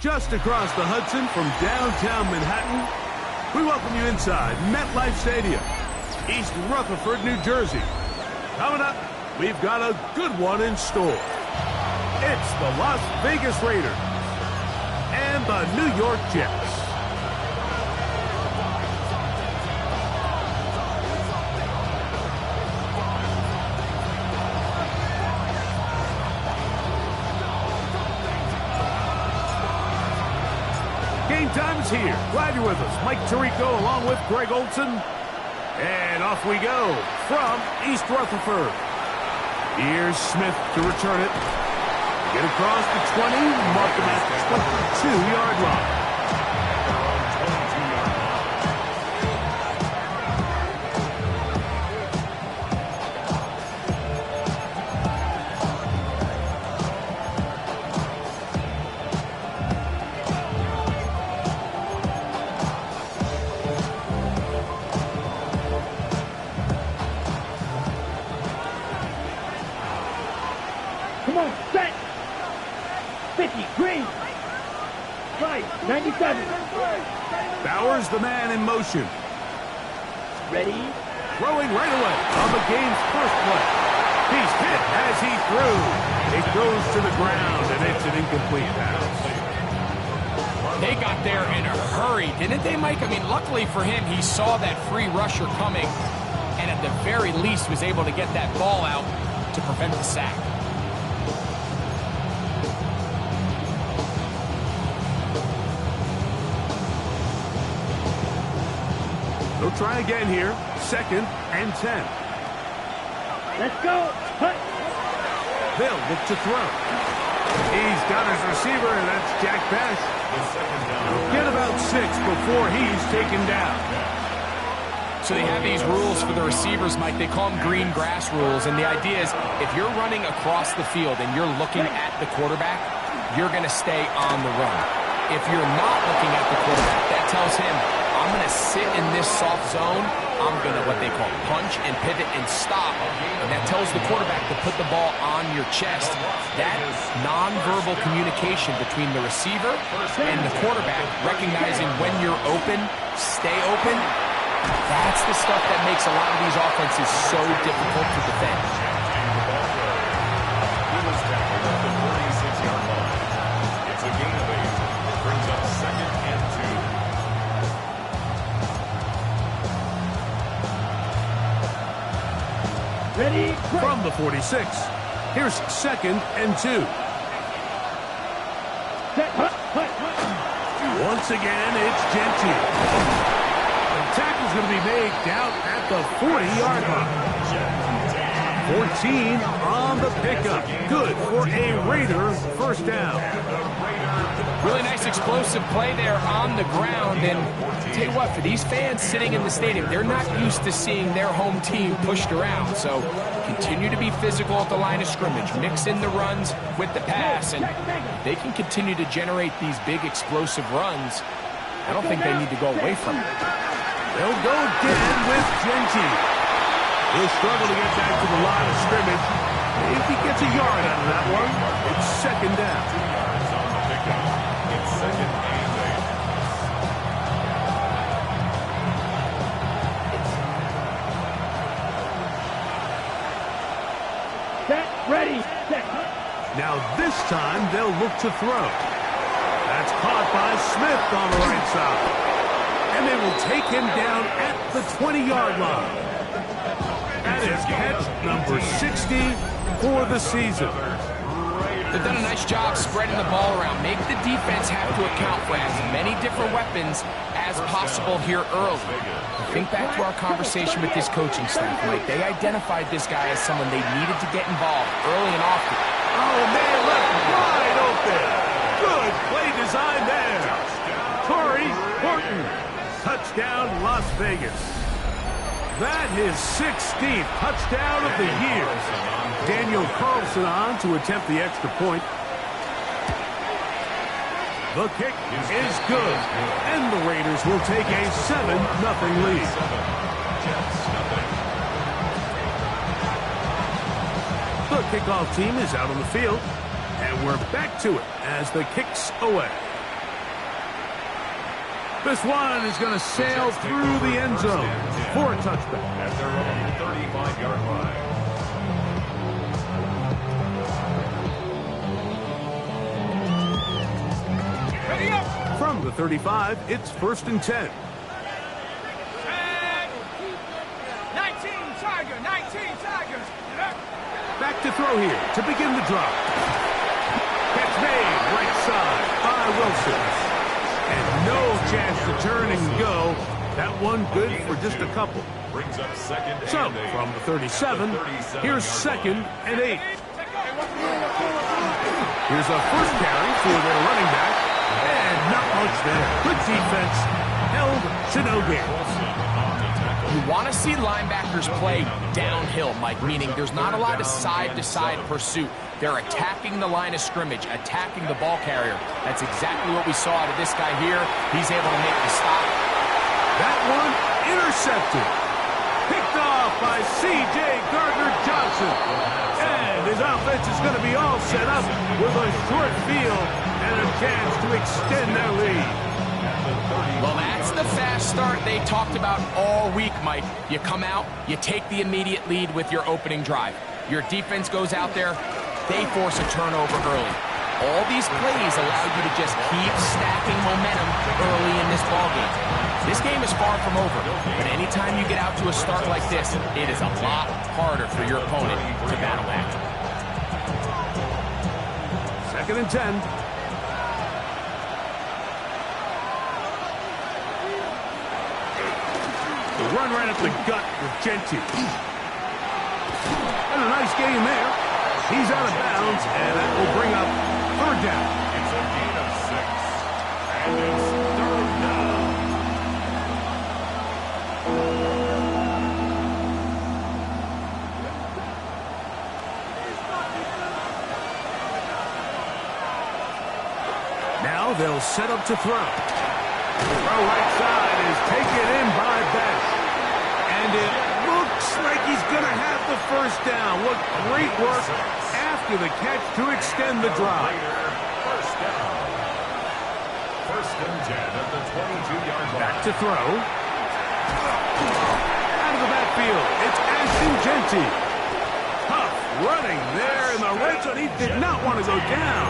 Just across the Hudson from downtown Manhattan, we welcome you inside MetLife Stadium, East Rutherford, New Jersey. Coming up, we've got a good one in store. It's the Las Vegas Raiders and the New York Jets. Game time is here. Glad you're with us. Mike Tirico along with Greg Olson. And off we go from East Rutherford. Here's Smith to return it. Get across the 20, mark him at the 22-yard line. Come on, set! 50, green! Right, 97! Bauer's the man in motion. Ready? Throwing right away on the game's first play. He's hit as he threw. It goes to the ground, and it's an incomplete pass. They got there in a hurry, didn't they, Mike? I mean, luckily for him, he saw that free rusher coming, and at the very least was able to get that ball out to prevent the sack. They'll try again here. 2nd and 10. Let's go! Hut. They'll look to throw. He's got his receiver, and that's Jack Best. Get about 6 before he's taken down. So they have these rules for the receivers, Mike. They call them green grass rules, and the idea is if you're running across the field and you're looking at the quarterback, you're going to stay on the run. If you're not looking at the quarterback, that tells him, I'm going to sit in this soft zone. I'm going to, what they call, punch and pivot and stop. And that tells the quarterback to put the ball on your chest. That nonverbal communication between the receiver and the quarterback, recognizing when you're open, stay open, that's the stuff that makes a lot of these offenses so difficult to defend. He was tackled at the 46-yard line. It's a gain of 8. It brings up 2nd and 2. Ready? From the 46, here's 2nd and 2. Set, hut, hut, hut. Once again, it's Gentile. The tackle's going to be made down at the 40-yard line. 14 on the pickup. Good for a Raider first down. Really nice explosive play there on the ground. And tell you what, for these fans sitting in the stadium, they're not used to seeing their home team pushed around. So continue to be physical at the line of scrimmage. Mix in the runs with the pass. And they can continue to generate these big explosive runs. I don't think they need to go away from it. They'll go again with Gentile. He'll struggle to get back to the line of scrimmage. If he gets a yard out of that one, it's 2nd down. 2 yards on the pickup. It's 2nd and 8. Set, ready, set. Now this time they'll look to throw. That's caught by Smith on the right side. And they will take him down at the 20-yard line. That is catch number 60 for the season. They've done a nice job spreading the ball around. Make the defense have to account for as many different weapons as possible here early. Think back to our conversation with this coaching staff, Mike. They identified this guy as someone they needed to get involved early and often. Oh, man, left wide open. Good play design there. Torrey Horton. Touchdown, Las Vegas. That is 16th touchdown of the year. Daniel Carlson on to attempt the extra point. The kick is good, and the Raiders will take a 7-0 lead. The kickoff team is out on the field, and we're back to it as the kick's away. This one is going to sail through the end zone for a touchback. At their own 35-yard line. From the 35, it's 1st and 10. 19 Tigers. Back to throw here to begin the drop. Catch made right side by Wilson. And no chance to turn and go. That one good for just a couple. Brings up 2nd So, and 8. from the 37, here's 2nd and 8. Here's a first carry for their running back. And not much there. Good defense. Held to no gain. You want to see linebackers play downhill, Mike, meaning there's not a lot of side-to-side pursuit. They're attacking the line of scrimmage, attacking the ball carrier. That's exactly what we saw out of this guy here. He's able to make the stop. That one intercepted. Picked off by C.J. Gardner-Johnson. And his offense is going to be all set up with a short field and a chance to extend their lead. Well, that's the fast start they talked about all week, Mike. You come out, you take the immediate lead with your opening drive. Your defense goes out there, they force a turnover early. All these plays allow you to just keep stacking momentum early in this ballgame. This game is far from over, but anytime you get out to a start like this, it is a lot harder for your opponent to battle back. 2nd and 10. The run right up the gut with Genty. And a nice game there. He's out of bounds, and that will bring up 3rd down. It's a gain of 6. And it's 3rd down. Now they'll set up to throw. Throw right side is taken in by Best. And it looks like he's going to have the 1st down. What great work after the catch to extend the drive. First down. 1st and 10 at the 22-yard line. Back to throw. Out of the backfield, it's Ashton Genty. Tough running there in the red zone. He did not want to go down.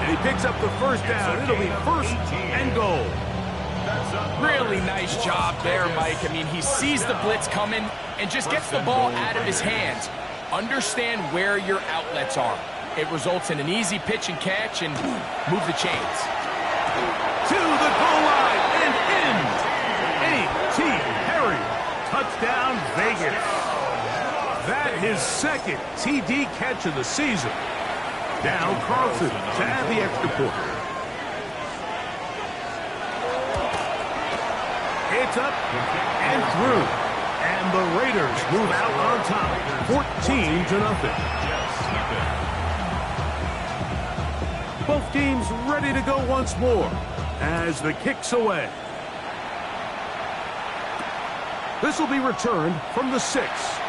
And he picks up the 1st down. It'll be 1st and goal. Really nice job there, Mike. I mean, he sees the blitz coming and just gets the ball out of his hands. Understand where your outlets are. It results in an easy pitch and catch and move the chains. To the goal line and in. A.T. Perry. Touchdown, Vegas. That his 2nd TD catch of the season. Now Carlson to add the extra point. It's up and through. And the Raiders move out on top, 14-0. Both teams ready to go once more as the kick's away. This will be returned from the 6.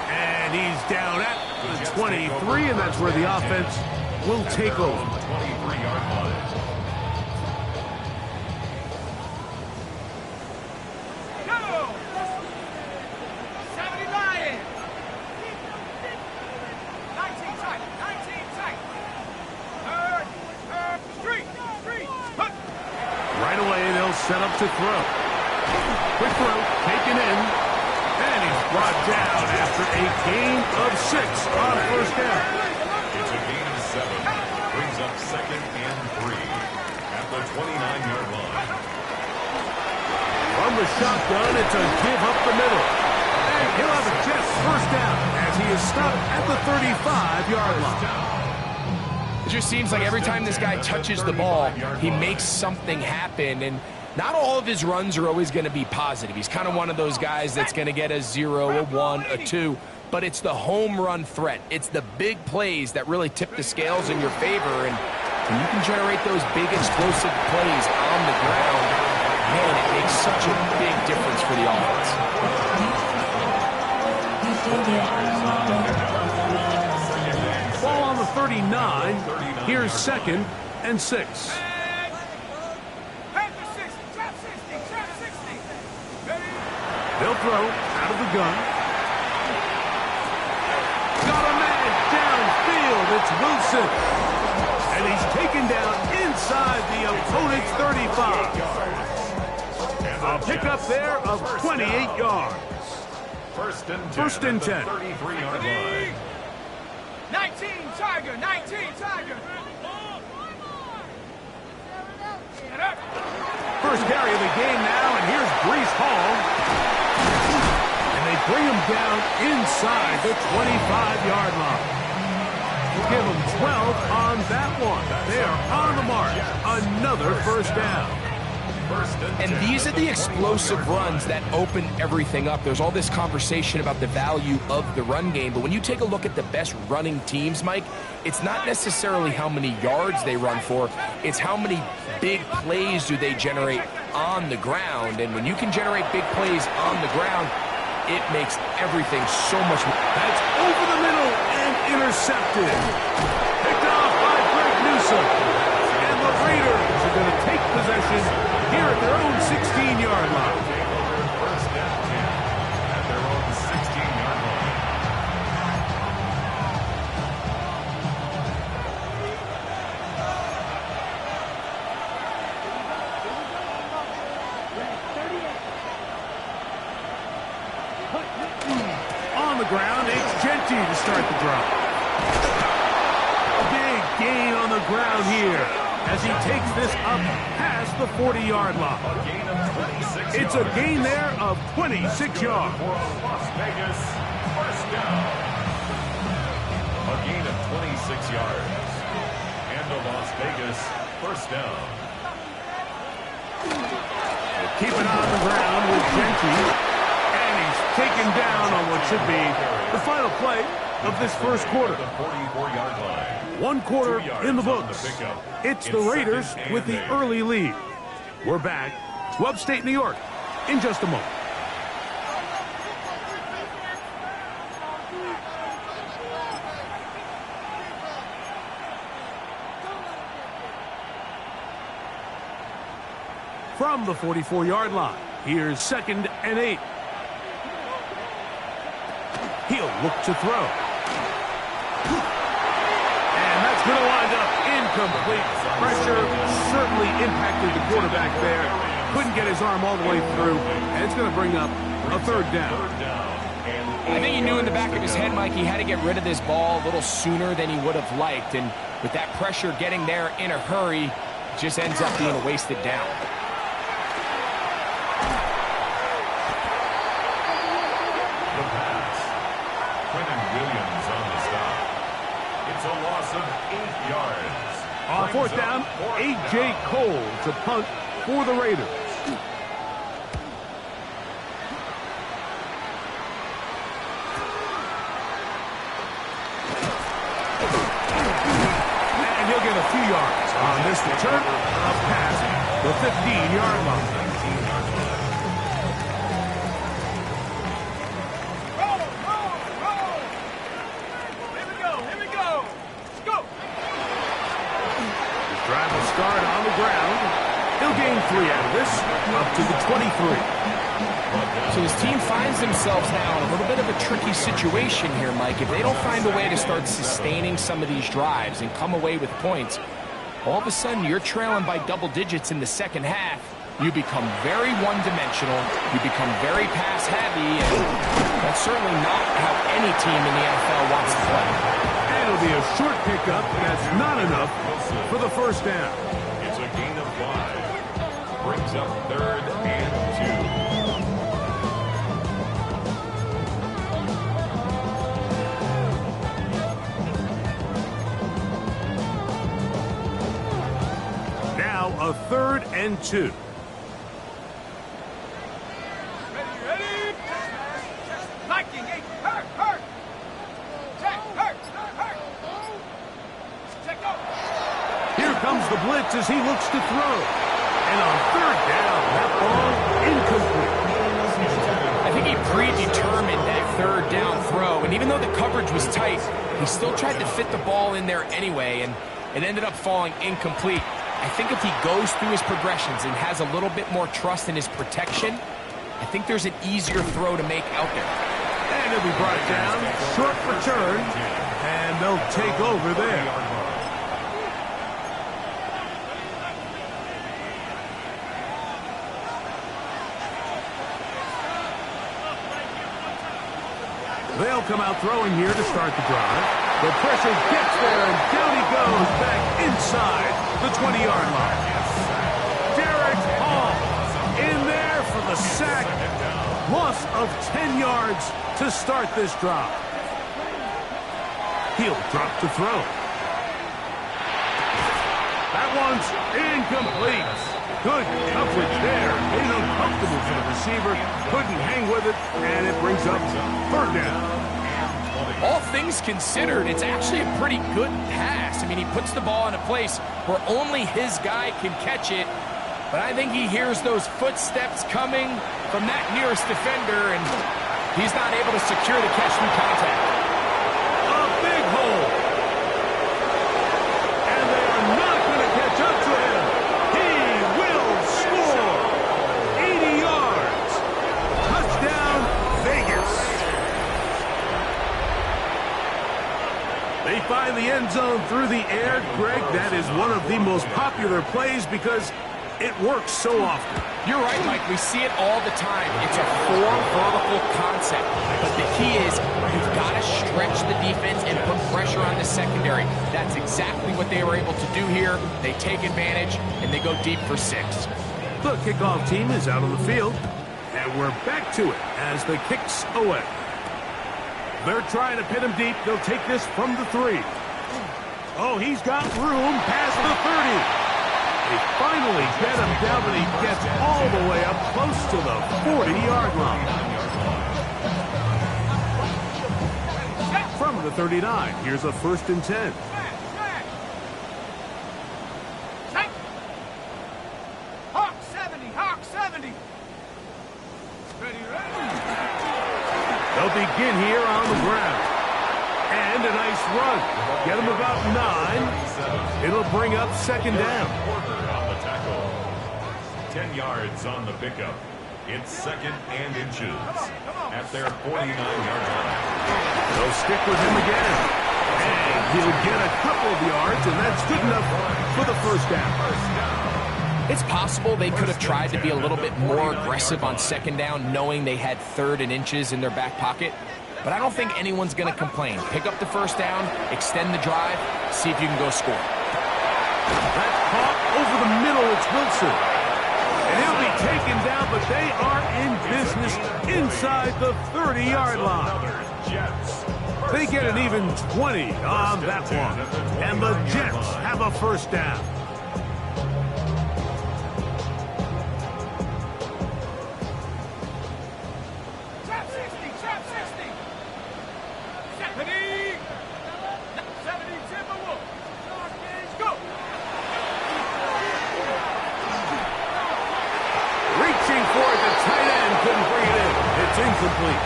And he's down at the 23, and that's where the offense will take over. 23-yard line. Set up to throw. Quick throw, taken in. And he's brought down after a gain of 6 on 1st down. It's a gain of 7. Brings up 2nd and 3 at the 29-yard line. From the shotgun, it's a give up the middle. And he'll have a just 1st down as he is stopped at the 35-yard line. It just seems like every time this guy touches the ball, he makes something happen, and not all of his runs are always going to be positive. He's kind of one of those guys that's going to get a 0, a 1, a 2, but it's the home run threat. It's the big plays that really tip the scales in your favor, and when you can generate those big explosive plays on the ground, man, it makes such a big difference for the offense. Ball on the 39. Here's 2nd and 6. throw out of the gun. Got a man downfield. It's Wilson. And he's taken down inside the opponent's 35. A pickup there of 28 yards. First and 10. 33-yard line. 19 Tiger, 19 Tiger. First carry of the game now, and here's Brees Hall. And they bring him down inside the 25-yard line. Give him 12 on that one. They are on the mark. Another first down. And these are the explosive runs that open everything up. There's all this conversation about the value of the run game, but when you take a look at the best running teams, Mike, it's not necessarily how many yards they run for, it's how many big plays do they generate on the ground. And when you can generate big plays on the ground, it makes everything so much more. That's over the middle and intercepted. Picked off by Greg Newsome. And the Raiders are going to take possession here at their own 16-yard line. First and 10 at their own 16-yard line. On the ground, it's Genty to start the drive. Big gain on the ground here as he takes this up past the 40-yard line. A gain of 26 It's a gain there of 26 yards. for a Las Vegas first down. A gain of 26 yards. And a Las Vegas first down. Keep it on the ground with Genty. And he's taken down on what should be the final play of this first quarter. The 44-yard line. One quarter 2 yards in the on books. pickup. It's In the Raiders second with the and early lead. We're back to upstate New York in just a moment. From the 44-yard line, here's 2nd and 8. He'll look to throw. And that's going to wind up incomplete. Pressure certainly impacted the quarterback there. Couldn't get his arm all the way through. And it's going to bring up a third down. I think he knew in the back of his head, Mike, he had to get rid of this ball a little sooner than he would have liked. And with that pressure getting there in a hurry, it just ends up being a wasted down. The pass. Quentin Williams on the stop. It's a loss of 8 yards. On fourth down, A.J. Cole to punt for the Raiders. And he'll get a few yards on this return of pass, the 15-yard line. Roll, roll, roll. Here we go, here we go. Go. His drive will start on the ground. He'll gain 3 out of this, up to the 23. So his team finds themselves now in a little bit of a tricky situation here, Mike. If they don't find a way to start sustaining some of these drives and come away with points, all of a sudden you're trailing by double digits in the second half. You become very one-dimensional. You become very pass-heavy, and that's certainly not how any team in the NFL wants to play. And it'll be a short pickup. That's not enough for the first down. It's a gain of 5. Brings up 3rd and 2. Now a 3rd and 2. Ready? Liking it. Hurt. Check, hurt. Check go. Here comes the blitz as he looks to throw. And on 3rd down, that ball incomplete. I think he predetermined that 3rd down throw, and even though the coverage was tight, he still tried to fit the ball in there anyway, and it ended up falling incomplete. I think if he goes through his progressions and has a little bit more trust in his protection, I think there's an easier throw to make out there. And it'll be brought down, short return, and they'll take over there. They'll come out throwing here to start the drive. The pressure gets there, and down he goes back inside the 20-yard line. Derek Hall in there for the sack. Loss of 10 yards to start this drive. He'll drop to throw. That one's incomplete. Good coverage there. Made it uncomfortable for the receiver. Couldn't hang with it, and it brings up third down. All things considered, it's actually a pretty good pass. I mean, he puts the ball in a place where only his guy can catch it. But I think he hears those footsteps coming from that nearest defender, and he's not able to secure the catch through contact. A big hole. And they are not going to catch up to him. He will score. 80 yards. Touchdown, Vegas. They find the end zone through the air. Greg, that is one of the most popular plays because it works so often. You're right, Mike. We see it all the time. It's a four-vertical concept. But the key is you've got to stretch the defense and put pressure on the secondary. That's exactly what they were able to do here. They take advantage, and they go deep for 6. The kickoff team is out on the field, and we're back to it as the kick's away. They're trying to pin him deep. They'll take this from the 3. Oh, he's got room past the 30. They finally get him down, but he gets all the way up close to the 40-yard line. From the 39, here's a 1st and 10. Hawk 70, Hawk 70. Ready, ready. They'll begin here on the ground. And a nice run. Get him about 9. It'll bring up 2nd down. 10 yards on the pickup. It's 2nd and inches at their 49-yard line. They'll stick with him again. And he'll get a couple of yards, and that's good enough for the 1st down. It's possible they could have tried to be a little bit more aggressive on 2nd down, knowing they had 3rd and inches in their back pocket. But I don't think anyone's going to complain. Pick up the 1st down, extend the drive, see if you can go score. That's caught over the middle. It's Wilson. And he'll be taken down, but they are in business inside the 30-yard line. They get an even 20 on that one. And the Jets have a 1st down. Trap 60, trap 60. 70. 70, Timberwolves. Go. Reaching for it, the tight end couldn't bring it in. It's incomplete.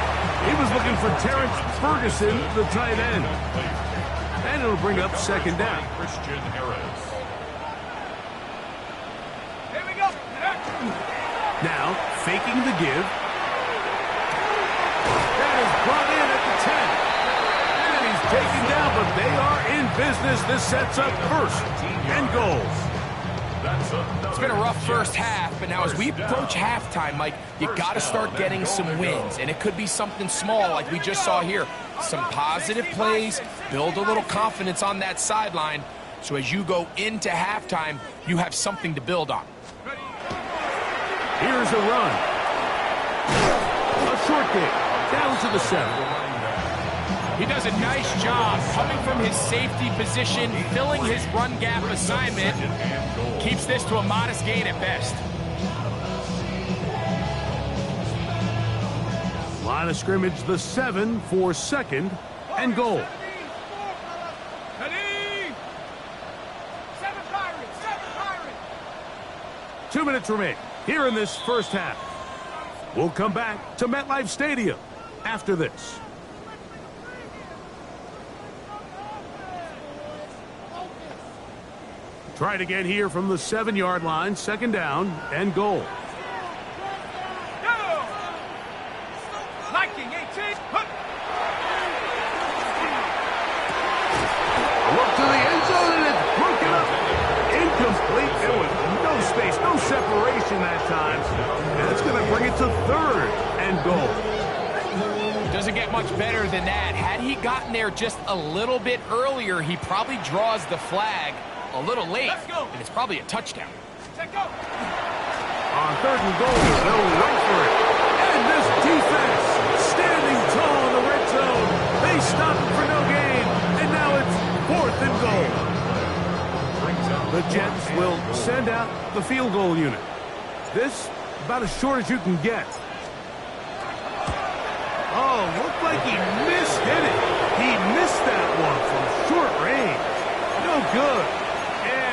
He was looking for Terrence Ferguson, the tight end. And it'll bring up 2nd down. Christian Harris. Here we go. Now, faking the give. That is brought in at the 10. And he's taken down, but they are in business. This sets up 1st and goal. It's been a rough first half, but now as we approach halftime, Mike, you got to start getting some wins, and it could be something small like we just saw here. Some positive plays, build a little confidence on that sideline, so as you go into halftime, you have something to build on. Here's a run. A short kick, down to the 7. He does a nice job coming from his safety position, filling his run gap assignment. Keeps this to a modest gain at best. Line of scrimmage, the 7 for 2nd and goal. Ready. 7 Pirates, 7 Pirates. 2 minutes remain here in this first half. We'll come back to MetLife Stadium after this. Try it again here from the 7-yard line, 2nd down and goal. Go. there with no space, no separation that time. And it's going to bring it to third and goal. Doesn't get much better than that. Had he gotten there just a little bit earlier, he probably draws the flag a little late, and it's probably a touchdown. On third and goal, they'll wait for it. And this defense standing tall in the red zone. They stop it for no gain, and now it's fourth and goal. The Jets will send out the field goal unit. This about as short as you can get. Oh, looked like he mishit it. He missed that one from short range. No good.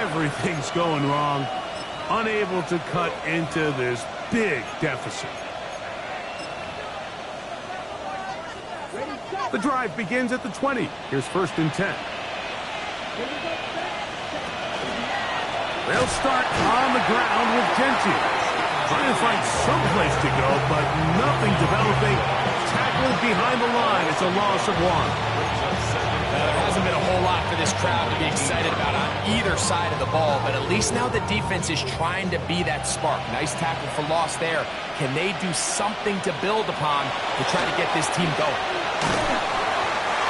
Everything's going wrong. Unable to cut into this big deficit. The drive begins at the 20. Here's first and 10. They'll start on the ground with Genty. Trying to find some place to go, but nothing developing. Tackled behind the line. It's a loss of one. There hasn't been a whole lot for this crowd to be excited about on either side of the ball, but at least now the defense is trying to be that spark. Nice tackle for loss there. Can they do something to build upon to try to get this team going?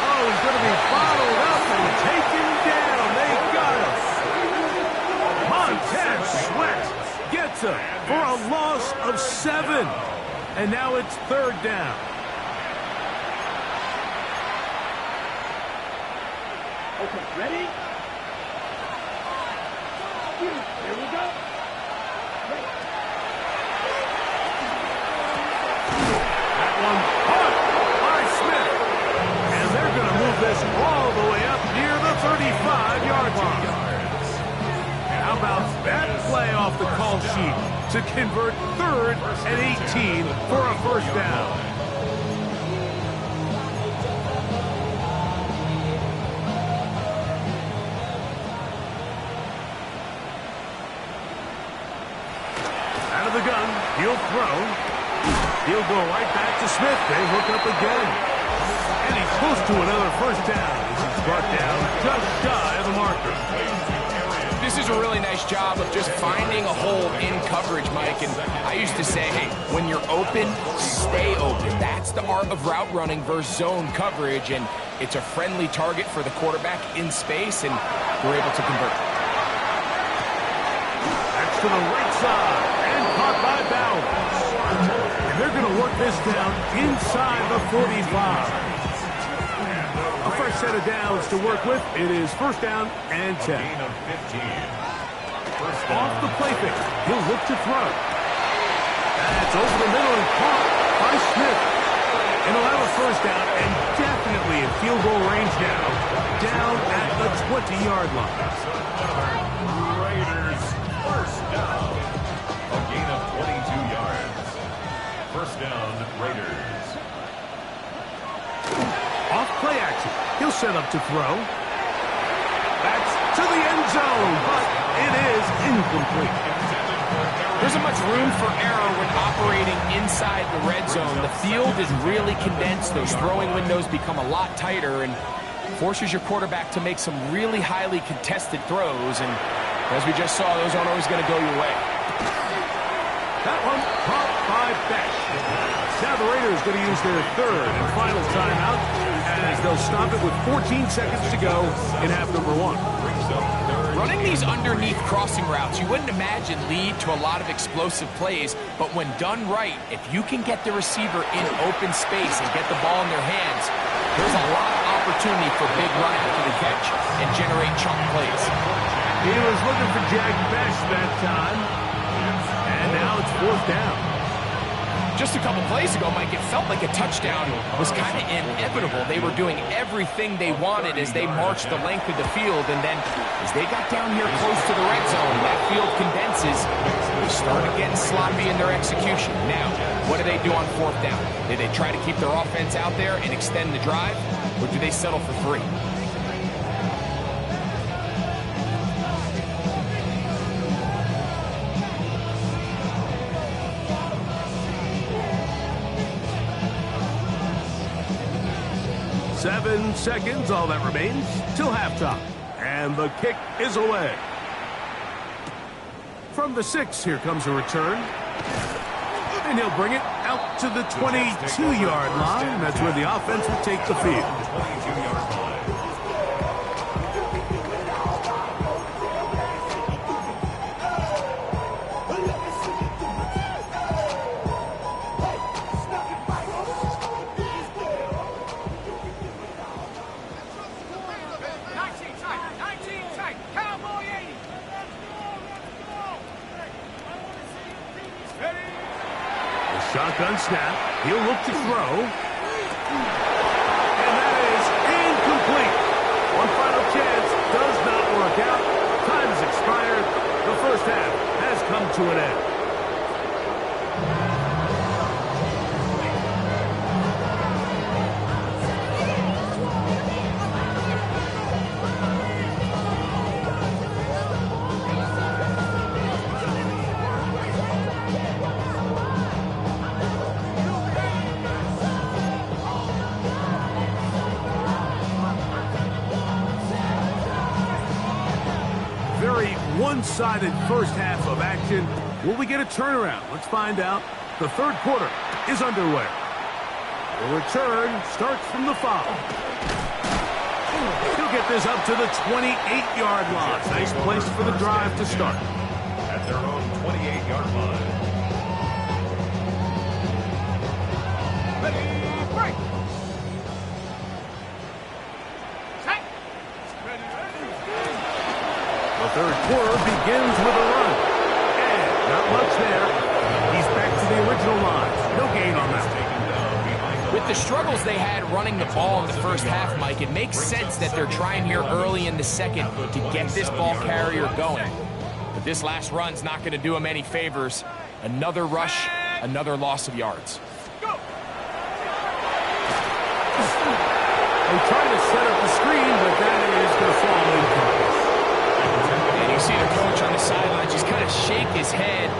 Oh, he's going to be bottled up and taken down. They got him. Montez Sweat gets him for a loss of 7. And now it's third down. Okay, ready? Here we go. Ready. That one caught by Smith. And they're going to move this all the way up near the 35-yard line. How about that play off the call sheet to convert third and 18 for a first down? The gun, he'll throw. He'll go right back to Smith. They hook up again. And he's close to another first down. He's brought down just shy of the marker. This is a really nice job of just finding a hole in coverage, Mike. And I used to say, hey, when you're open, stay open. That's the art of route running versus zone coverage. And it's a friendly target for the quarterback in space, and we're able to convert. That's to the right side. Caught by Bowers. And they're going to work this down inside the 45. A fresh set of downs to work with. It is first down and 10. Off the play fake. He'll look to throw. That's over the middle and caught by Smith. And he'll have a first down and definitely in field goal range now. Down at the 20-yard line. Raiders first down. A gain of 22 yards. First down, Raiders. Off play action. He'll set up to throw. That's to the end zone, but it is incomplete. There isn't much room for error when operating inside the red zone. The field is really condensed. Those throwing windows become a lot tighter and forces your quarterback to make some really highly contested throws. And as we just saw, those aren't always going to go your way. That one caught by Beck. Now the Raiders going to use their third and final timeout as they'll stop it with 14 seconds to go in half number 1. Running these underneath crossing routes, you wouldn't imagine lead to a lot of explosive plays, but when done right, if you can get the receiver in open space and get the ball in their hands, there's a lot of opportunity for big run after the catch and generate chunk plays. He was looking for Jack Best that time. And now it's fourth down. Just a couple plays ago, Mike, it felt like a touchdown was kind of inevitable. They were doing everything they wanted as they marched the length of the field. And then as they got down here close to the red zone, that field condenses. They started getting sloppy in their execution. Now, what do they do on fourth down? Do they try to keep their offense out there and extend the drive? Or do they settle for 3? 7 seconds, all that remains, till halftime. And the kick is away. From the 6, here comes a return. And he'll bring it out to the 22-yard line. That's where the offense will take the field. 22-yard line. Shotgun snap. He'll look to throw. And that is incomplete. One final chance does not work out. Time has expired. The first half has come to an end. Very one-sided first half of action. Will we get a turnaround? Let's find out. The third quarter is underway. The return starts from the foul. He'll get this up to the 28-yard line. Nice place for the drive to start. At their own 28-yard line. Ready, break. The third quarter begins with a run. And not much there. He's back to the original line. No gain on that. With the struggles they had running the ball in the first half, Mike, it makes sense that they're trying here early in the second to get this ball carrier going. But this last run's not going to do him any favors. Another rush, another loss of yards. Go. They try to set up the screen, but that is going to fall incomplete. And you see the coach on the sideline just kind of shake his head.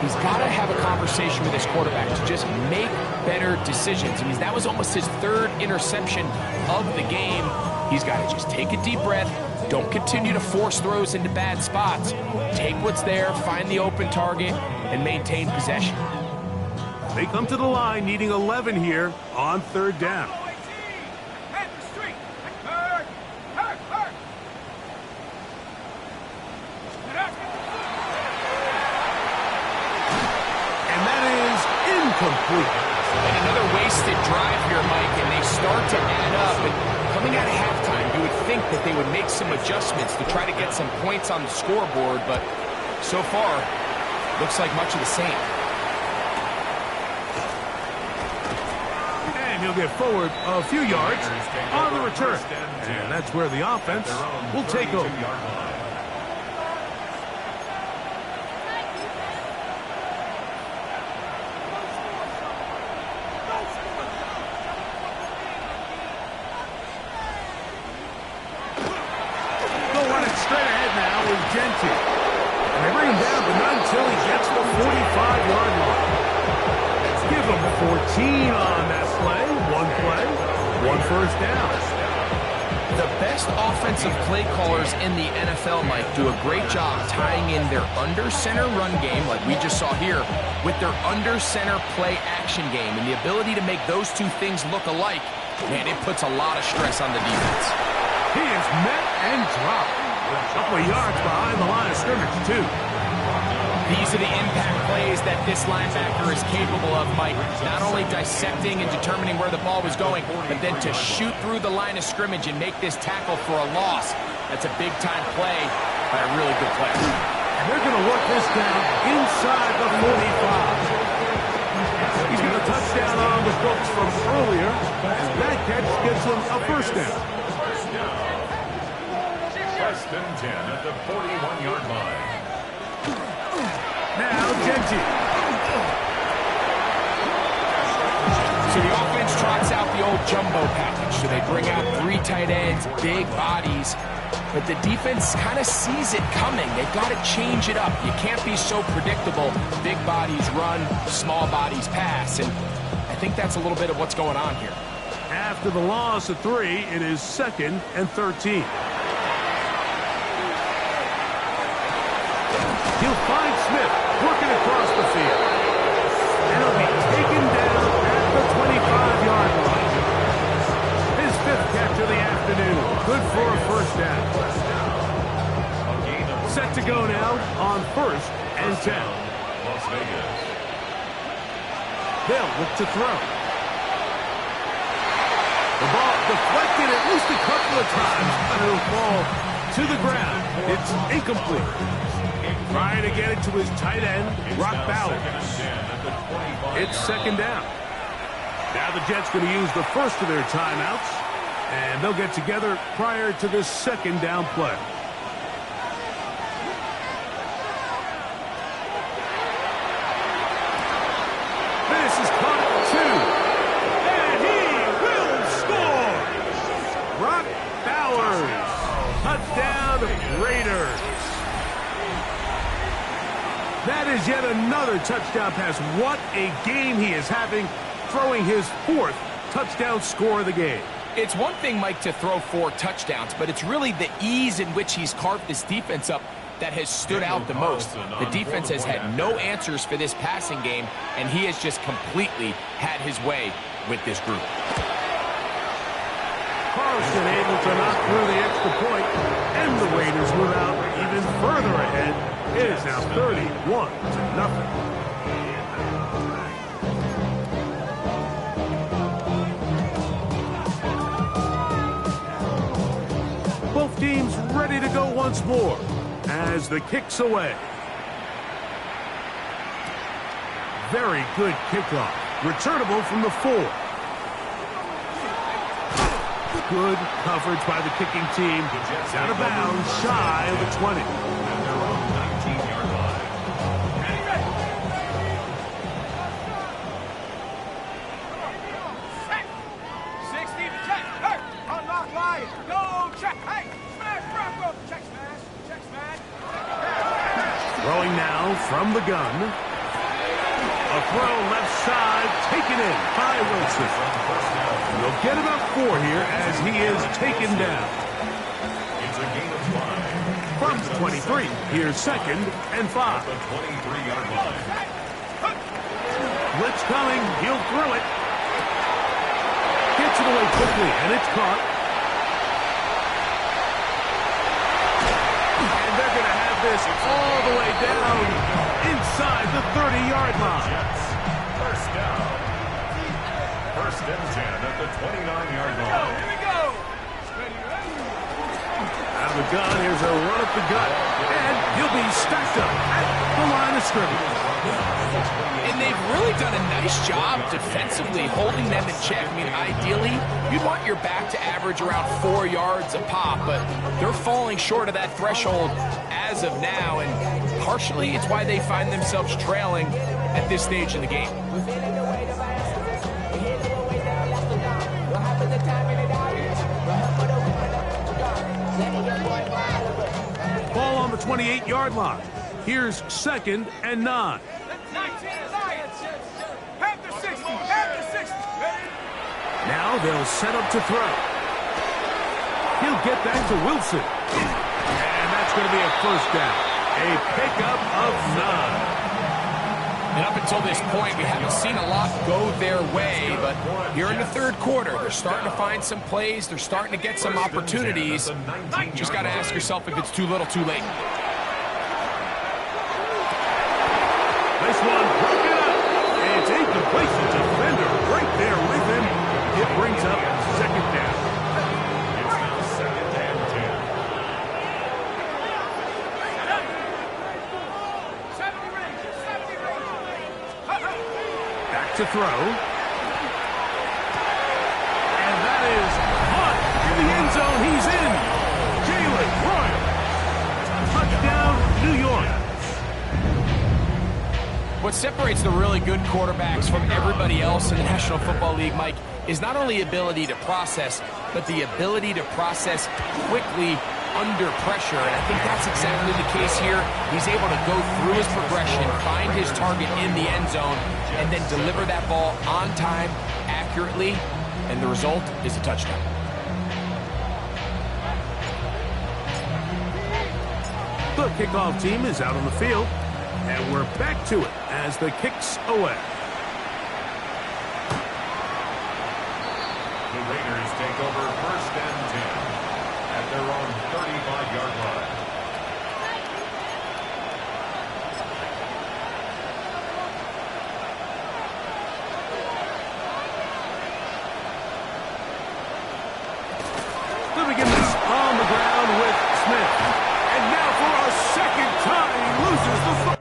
He's got to have a conversation with his quarterback to just make better decisions. I mean, that was almost his third interception of the game. He's got to just take a deep breath. Don't continue to force throws into bad spots. Take what's there, find the open target, and maintain possession. They come to the line needing 11 here on third down. Head the street. Hurt. Hurt. Hurt. And that is incomplete. And another wasted drive here, Mike, and they start to add up. And coming out of halftime, you would think that they would make some adjustments to try to get some points on the scoreboard, but so far, looks like much of the same. And he'll get forward a few yards on the return. And that's where the offense will take over. Genty. And they bring him down, but not until he gets the 45-yard line. Give him 14 on that play. One first down. The best offensive play callers in the NFL, Mike, do a great job tying in their under-center run game, like we just saw here, with their under-center play action game. And the ability to make those two things look alike, man, it puts a lot of stress on the defense. He is met and dropped. A couple of yards behind the line of scrimmage, too. These are the impact plays that this linebacker is capable of, Mike. Not only dissecting and determining where the ball was going, but then to shoot through the line of scrimmage and make this tackle for a loss. That's a big-time play by a really good player. And they're going to work this down inside the 45. He's got a touchdown on the books from earlier, and that catch gets him a first down. First and 10 at the 41-yard line. Now, Genty. So the offense trots out the old jumbo package. So they bring out 3 tight ends, big bodies. But the defense kind of sees it coming. They've got to change it up. You can't be so predictable. Big bodies run, small bodies pass. And I think that's a little bit of what's going on here. After the loss of 3, it is 2nd and 13. He'll find Smith working across the field. And he'll be taken down at the 25-yard line. His 5th catch of the afternoon. Good for a first down. Set to go now on 1st and 10. Las Vegas. They'll look to throw. The ball deflected at least a couple of times, and it'll fall to the ground. It's incomplete. Trying to get it to his tight end, Brock Bowers. It's 2nd down. Now the Jets going to use the first of their timeouts, and they'll get together prior to this 2nd down play. This is caught 2. And he will score! Brock Bowers. Touchdown, Raiders. That is yet another touchdown pass. What a game he is having, throwing his 4th touchdown score of the game. It's one thing, Mike, to throw 4 touchdowns, but it's really the ease in which he's carved this defense up that has stood out the most. The defense has had no answers for this passing game, and he has just completely had his way with this group. Carlson able to knock through the extra point, and the Raiders move out even further ahead. It is now 31-0. Both teams ready to go once more as the kick's away. Very good kickoff. Returnable from the 4. Good coverage by the kicking team. Out of bounds, shy of the 20. Throwing now from the gun. A throw left side, taken in by Wilson. He'll get about 4 here as he is taken down. It's a gain of 5. From the 23, here's 2nd and 5. The 23-yard line. Blitz coming, he'll throw it. Gets it away quickly, and it's caught. And they're going to have this all the way down inside the 30-yard line. Jets. First down. 1st and 10 at the 29-yard line. Here we go. Out of the gun, here's a run up the gut. And he'll be stacked up at the line of scrimmage. And they've really done a nice job defensively holding them in check. I mean, ideally, you'd want your back to average around 4 yards a pop, but they're falling short of that threshold as of now, and partially it's why they find themselves trailing at this stage in the game. Ball on the 28-yard line. Here's 2nd and 9. 19 Lions. Panther 60. Panther 60. Ready? Now they'll set up to throw. He'll get that to Wilson. And that's going to be a first down. A pickup of 9. And up until this point, we haven't seen a lot go their way, but here in the 3rd quarter, they're starting to find some plays. They're starting to get some opportunities. Just got to ask yourself if it's too little, too late. Nice one, broken up. And it's incomplete. Defender right there with him. It brings up 2nd down. It's now 2nd and 10. Back to throw. And that is caught in the end zone. He's in. Jalen Royal. Touchdown, New York. What separates the really good quarterbacks from everybody else in the National Football League, Mike, is not only ability to process, but the ability to process quickly under pressure. And I think that's exactly the case here. He's able to go through his progression, find his target in the end zone, and then deliver that ball on time, accurately, and the result is a touchdown. The The kickoff team is out on the field, and we're back to it as the kick's away. The Raiders take over 1st and 10 at their own 35-yard line. They begin this on the ground with Smith. And now for a second time, he loses the football.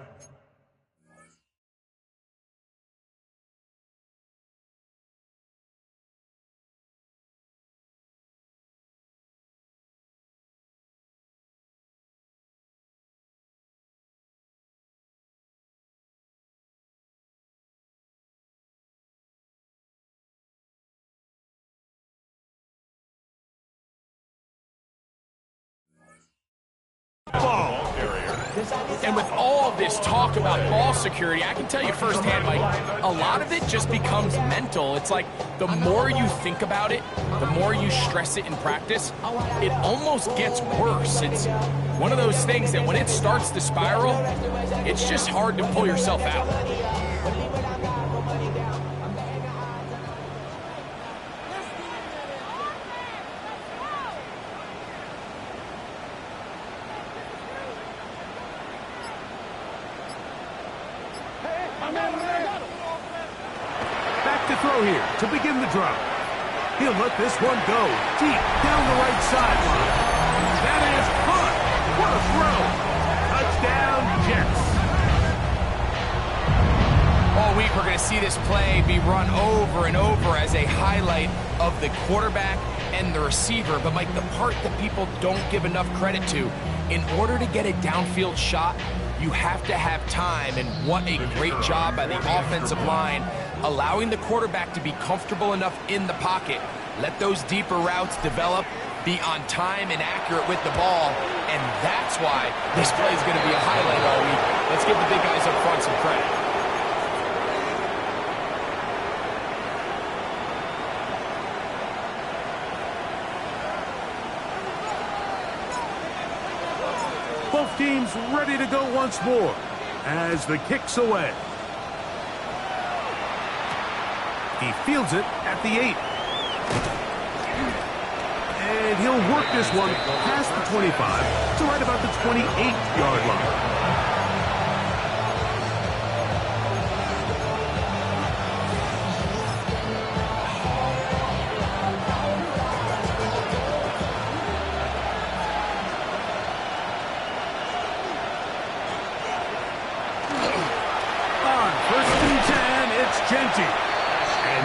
And with all this talk about ball security, I can tell you firsthand, Mike, a lot of it just becomes mental. It's like the more you think about it, the more you stress it in practice, it almost gets worse. It's one of those things that when it starts to spiral, it's just hard to pull yourself out. Back to throw here to begin the drive. He'll let this one go deep down the right sideline. That is caught. What a throw. Touchdown, Jets. All week we're going to see this play be run over and over as a highlight of the quarterback and the receiver. But, Mike, the part that people don't give enough credit to, in order to get a downfield shot, you have to have time, and what a great job by the offensive line, allowing the quarterback to be comfortable enough in the pocket, let those deeper routes develop, be on time and accurate with the ball, and that's why this play is going to be a highlight all week. Let's give the big guys up front some credit. Both teams ready to go once more as the kick's away. He fields it at the 8. And he'll work this one past the 25 to right about the 28-yard line.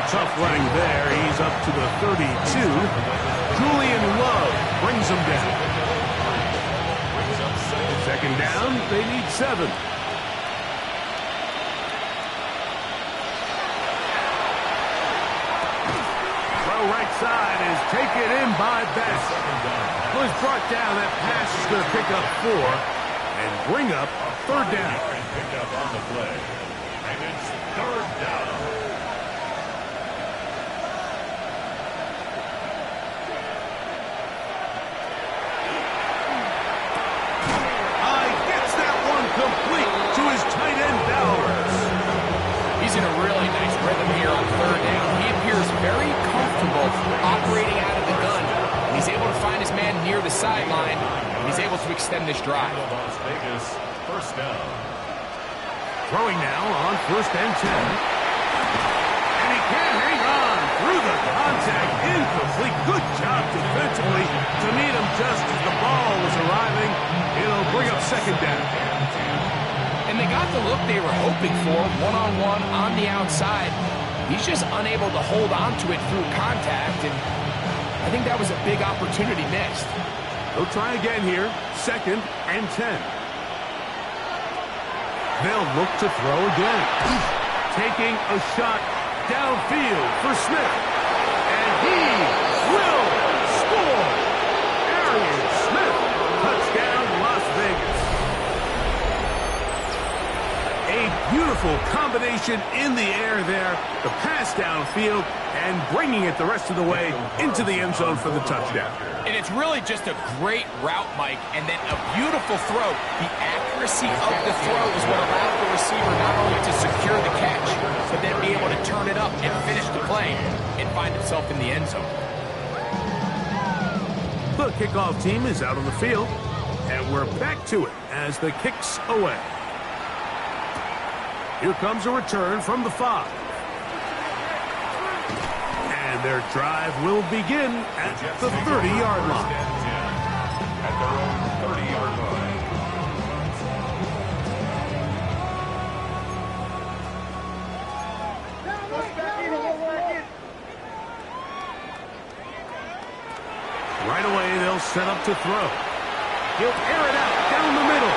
Tough running there. He's up to the 32. Julian Love brings him down. Second down, they need 7. Throw right side is taken in by Best. Was brought down. That pass is going to pick up 4 and bring up 3rd down. Pick up on the play. And it's 3rd down. Complete to his tight end Bowers. He's in a really nice rhythm here on 3rd down. He appears very comfortable operating out of the gun. He's able to find his man near the sideline. He's able to extend this drive. Las Vegas, 1st down. Throwing now on 1st and 10. And he can't hang on through the contact. Incomplete. Good job defensively to meet him just as the ball was arriving. It'll bring up 2nd down. And they got the look they were hoping for, one-on-one on the outside. He's just unable to hold on to it through contact, and I think that was a big opportunity missed. They'll try again here, 2nd and 10. They'll look to throw again. Taking a shot downfield for Smith. And he will score. Arian Smith, touchdown Las Vegas. A A beautiful combination in the air there. The pass downfield and bringing it the rest of the way into the end zone for the touchdown. And it's really just a great route, Mike, and then a beautiful throw. The accuracy of the throw is what allowed the receiver not only to secure the catch, but then be able to turn it up and finish the play and find himself in the end zone. The kickoff team is out on the field, and we're back to it as the kick's away. Here comes a return from the 5. And their drive will begin at the 30-yard line. At their own 30-yard line. Right away, they'll set up to throw. He'll air it out down the middle.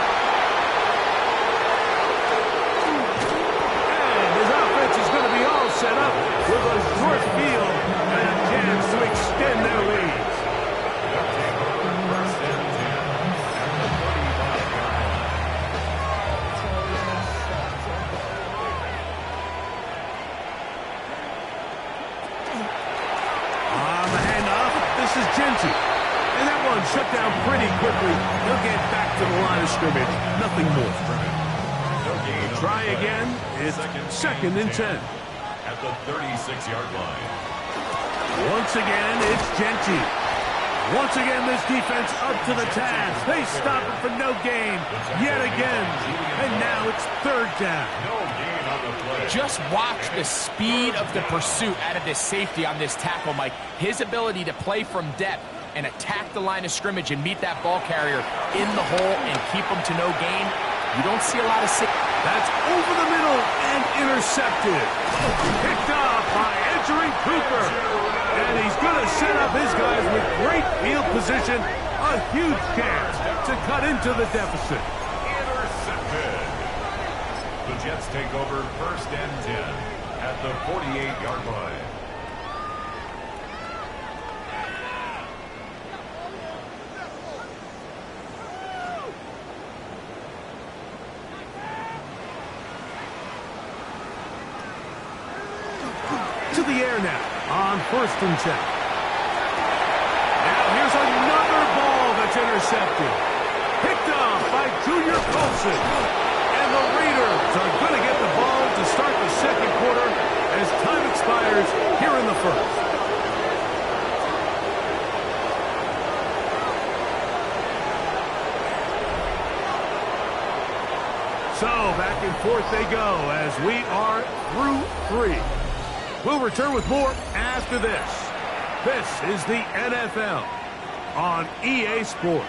And his offense is going to be all set up with a short field and a chance to extend their lead. First and 10 at the 35-yard line. On the handoff, this is Genty. And that one shut down pretty quickly. He'll get back to the line of scrimmage. Nothing more. No gain on Try the play. again. It's second and 10. At the 36-yard line. Once again, it's Genty. Once again, this defense up to the task. They stop it for no gain yet again. And now it's third down. No gain on the play. Just watch the speed of the pursuit out of this safety on this tackle, Mike. His ability to play from depth and attack the line of scrimmage and meet that ball carrier in the hole and keep him to no gain. You don't see a lot of safety. That's over the middle and intercepted. Picked off by Edgerrin Cooper. And he's going to set up his guys with great field position. A huge chance to cut into the deficit. Intercepted. The Jets take over first and 10 at the 48-yard line. To the air now on first and 10. Now here's another ball that's intercepted. Picked off by Junior Colson. And the Raiders are going to get the ball to start the second quarter as time expires here in the first. So back and forth they go as we are through 3. We'll return with more after this. This is the NFL on EA Sports.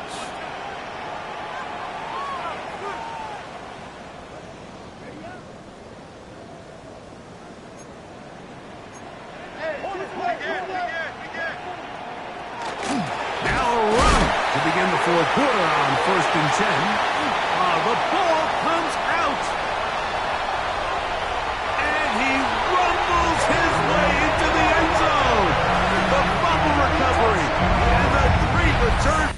Now a run to begin the fourth quarter on first and 10. The ball comes out. And he rumbles his way into the end zone. The fumble recovery and the great return.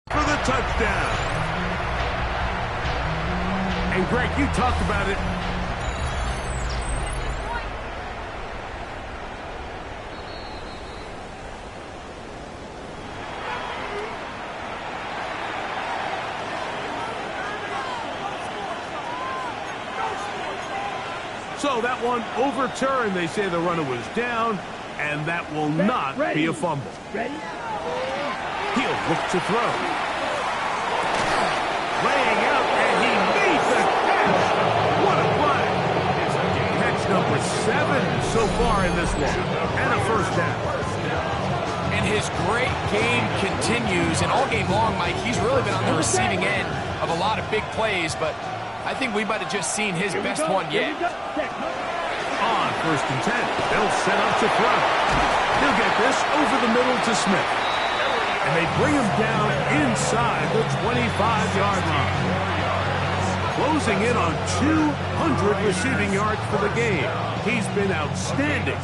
For the touchdown. And Greg, you talked about it. So that one overturned. They say the runner was down, and that will not be a fumble. Ready? He'll look to throw. Laying out, and he made the catch. What a play. Catch number 7 so far in this one. And a first down. And his great game continues, and all game long, Mike, he's really been on the receiving end of a lot of big plays, but I think we might have just seen his best one yet. On 1st and 10, they'll set up to throw. He'll get this over the middle to Smith. And they bring him down inside the 25-yard line. Closing in on 200 receiving yards for the game. He's been outstanding.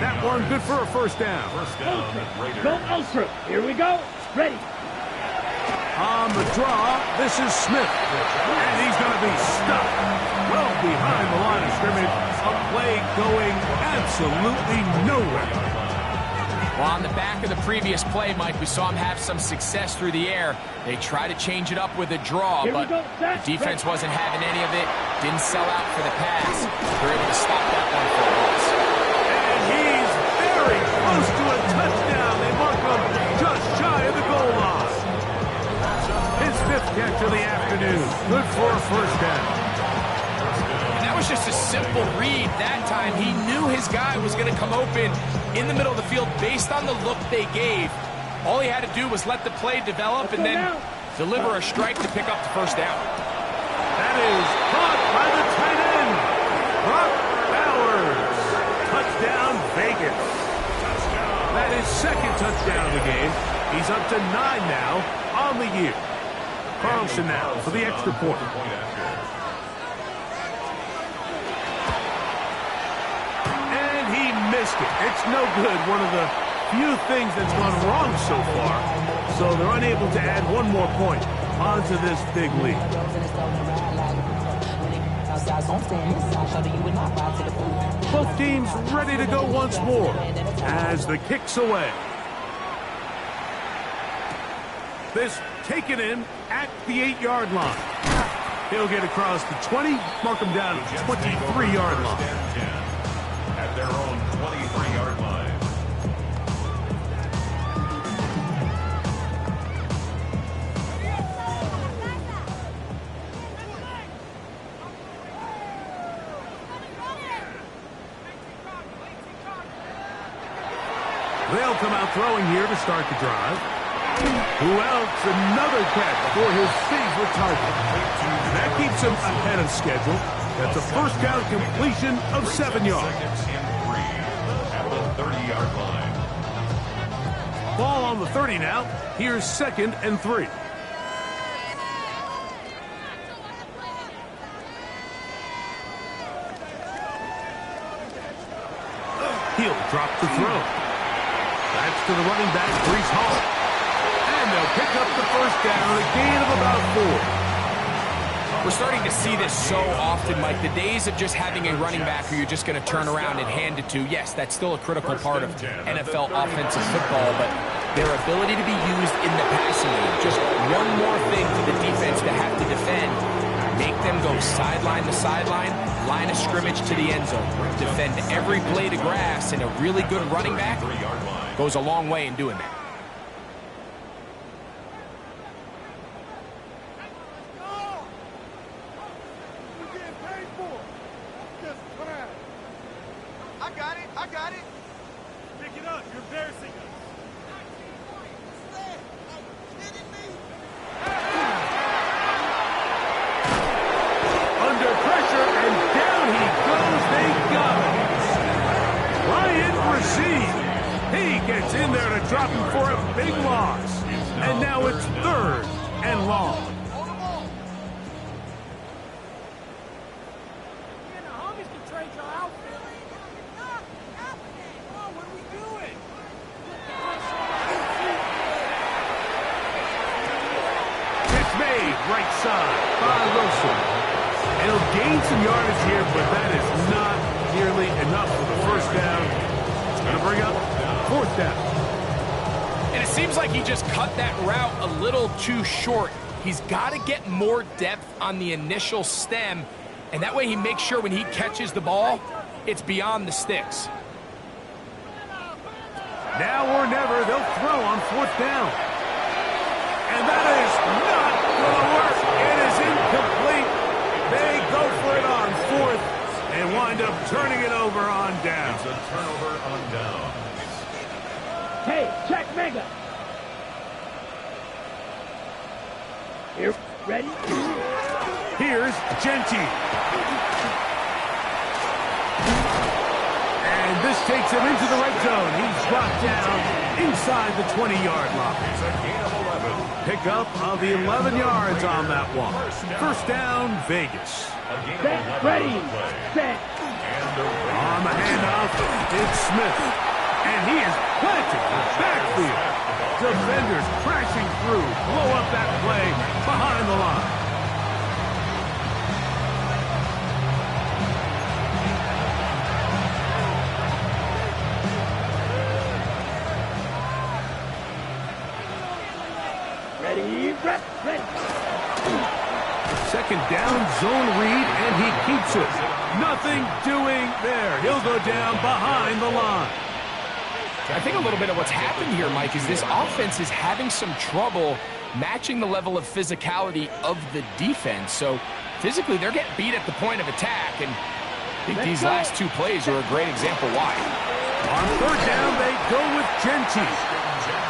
That one good for a first down. Go ultra. Here we go. Ready. On the draw, this is Smith. And he's going to be stuck well behind the line of scrimmage. A play going absolutely nowhere. Well, on the back of the previous play, Mike, we saw him have some success through the air. They tried to change it up with a draw, but the defense wasn't having any of it. Didn't sell out for the pass. They were able to stop that one for a loss. And he's very close to a touchdown. They mark him just shy of the goal line. His 5th catch of the afternoon. Good for a first down. That was just a simple read that time. He knew his guy was going to come open in the middle of the field based on the look they gave. All he had to do was let the play develop and then deliver a strike to pick up the first down. That is caught by the tight end, Brock Bowers. Touchdown, Vegas. That is 2nd touchdown of the game. He's up to 9 now on the year. Carlson now for the extra point. Missed it. It's no good. One of the few things that's gone wrong so far. So they're unable to add one more point onto this big lead. Both teams ready to go once more as the kick's away. This taken in at the 8-yard line. He'll get across the 20, mark him down at the 23-yard line. At their own 23-yard line. They'll come out throwing here to start the drive. Who else? Another catch for his favorite target. That keeps him ahead of schedule. That's a first down completion of 7 yards. At the 30-yard line. Ball on the 30 now. Here's 2nd and 3. He'll drop the throw. That's to the running back, Brees Hall. And they'll pick up the first down, a gain of about 4. We're starting to see this so often, Mike. The days of just having a running back who you're just going to turn around and hand it to, yes, that's still a critical part of NFL offensive football, but their ability to be used in the passing game, just one more thing for the defense to have to defend, make them go sideline to sideline, line of scrimmage to the end zone, defend every blade of grass, and a really good running back goes a long way in doing that. I got it. Pick it up. You're embarrassing us. Under pressure, and down he goes. They got him. Ryan received. He gets in there to drop him for a big loss. And now it's 3rd and long. Right side by Wilson. And he'll gain some yardage here, but that is not nearly enough for the first down. It's going to bring up 4th down. And it seems like he just cut that route a little too short. He's got to get more depth on the initial stem, and that way he makes sure when he catches the ball, it's beyond the sticks. Now or never, they'll throw on 4th down. And that is not going to work. It is incomplete. They go for it on 4th and wind up turning it over on down. It's a turnover on down. Hey, Check mega. Here, ready? Here's Genty. And this takes him into the red zone. He's brought down inside the 20-yard line. It's a gain of 11. Pick up of the 11 yards on that one. First down, Vegas. A gain of Set, 11 ready, on the play. set. And the On the handoff, it's Smith. And he is planted in the backfield. Defenders crashing through. Blow up that play behind the line. Ready, ready. Second down, zone read, and he keeps it. Nothing doing there. He'll go down behind the line. I think a little bit of what's happened here, Mike, is this offense is having some trouble matching the level of physicality of the defense. So physically, they're getting beat at the point of attack, and I think these last two plays are a great example why. On third down, they go with Genty.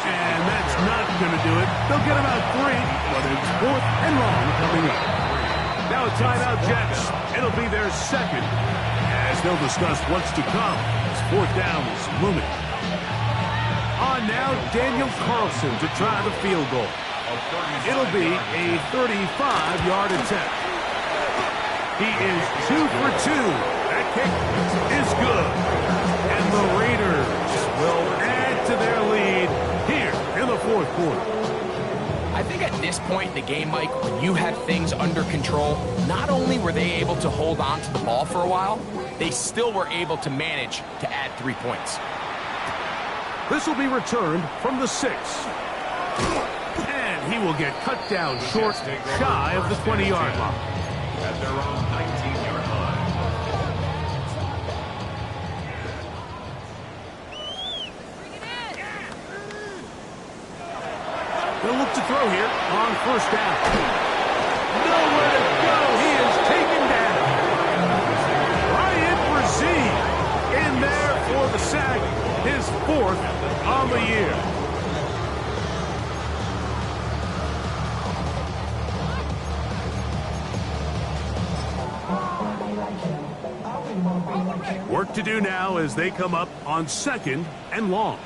And that's not going to do it. They'll get about 3, but it's fourth and long coming up. Now a timeout, Jets. It'll be their second, as they'll discuss what's to come as fourth down is looming. On now, Daniel Carlson to try the field goal. It'll be a 35-yard attempt. He is 2 for 2. That kick is good. And the Raiders will add to their lead here in the fourth quarter. I think at this point in the game, Mike, when you have things under control, not only were they able to hold on to the ball for a while, they still were able to manage to add 3 points. This will be returned from the 6. And he will get cut down short, shy of the 20-yard line. At their own 19-yard line. They'll look to throw here on first down. Nowhere to go. He is taken down. Ryan Brzee in there for the sack. His 4th on the year. Work to do now as they come up on second and long.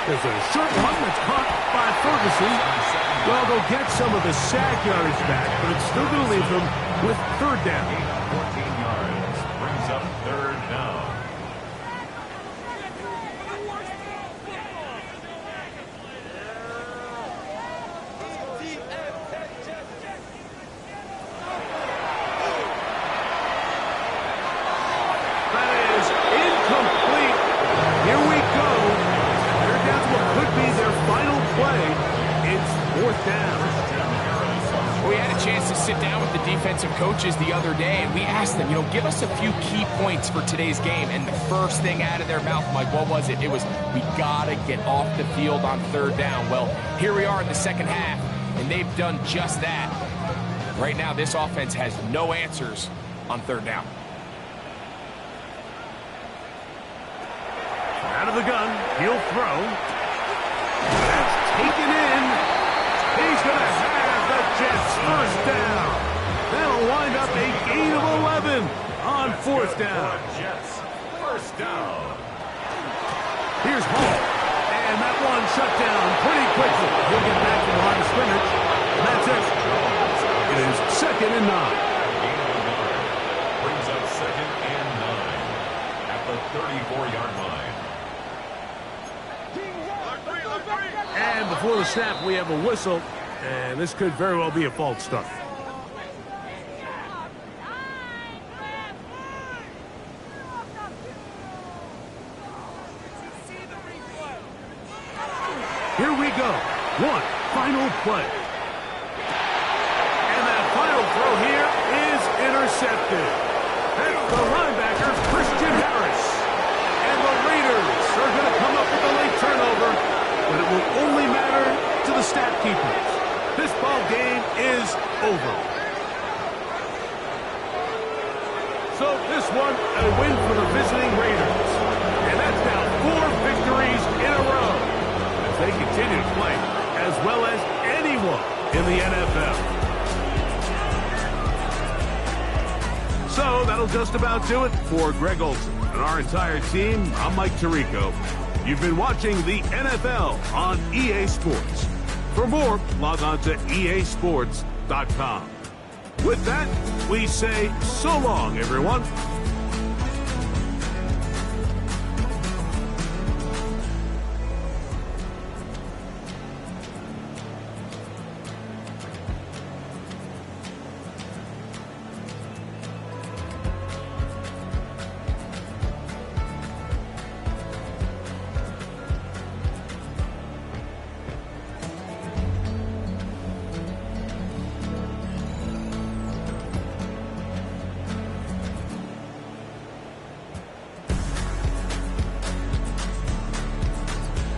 There's a short one that's caught by Ferguson. Well, they'll get some of the sack yardage back, but it's still going to leave them with third down. 14 yards brings up third down. That is incomplete. Here we go. They're down to what could be their final play. It's fourth down. We had a chance to sit down with the defensive coaches the other day, and we asked them, give us a few key points for today's game. And the first thing out of their mouth, Mike, what was it? It was, we got to get off the field on third down. Well, here we are in the second half, and they've done just that. Right now, this offense has no answers on third down. Out of the gun, he'll throw. That's taken in. He's going to have the Jets first down. That'll wind up a gain of 11 on fourth down. Jets first down. Here's Hall. And that one shut down pretty quickly. He'll get back to the line of scrimmage. And that's it. It is second and 9. Gain of 9 brings up second and 9 at the 34-yard line. And before the snap, we have a whistle. And this could very well be a false start. Here we go. One final play. And that final throw here is intercepted. That's the linebacker, Christian Harris. And the Raiders are going to come up with a late turnover, but it will only matter to the stat keepers. This ball game is over. So this one, a win for the visiting Raiders. And that's now 4 victories in a row as they continue to play as well as anyone in the NFL. So that'll just about do it for Greg Olsen and our entire team. I'm Mike Tirico. You've been watching the NFL on EA Sports. For more, log on to easports.com. With that, we say so long, everyone.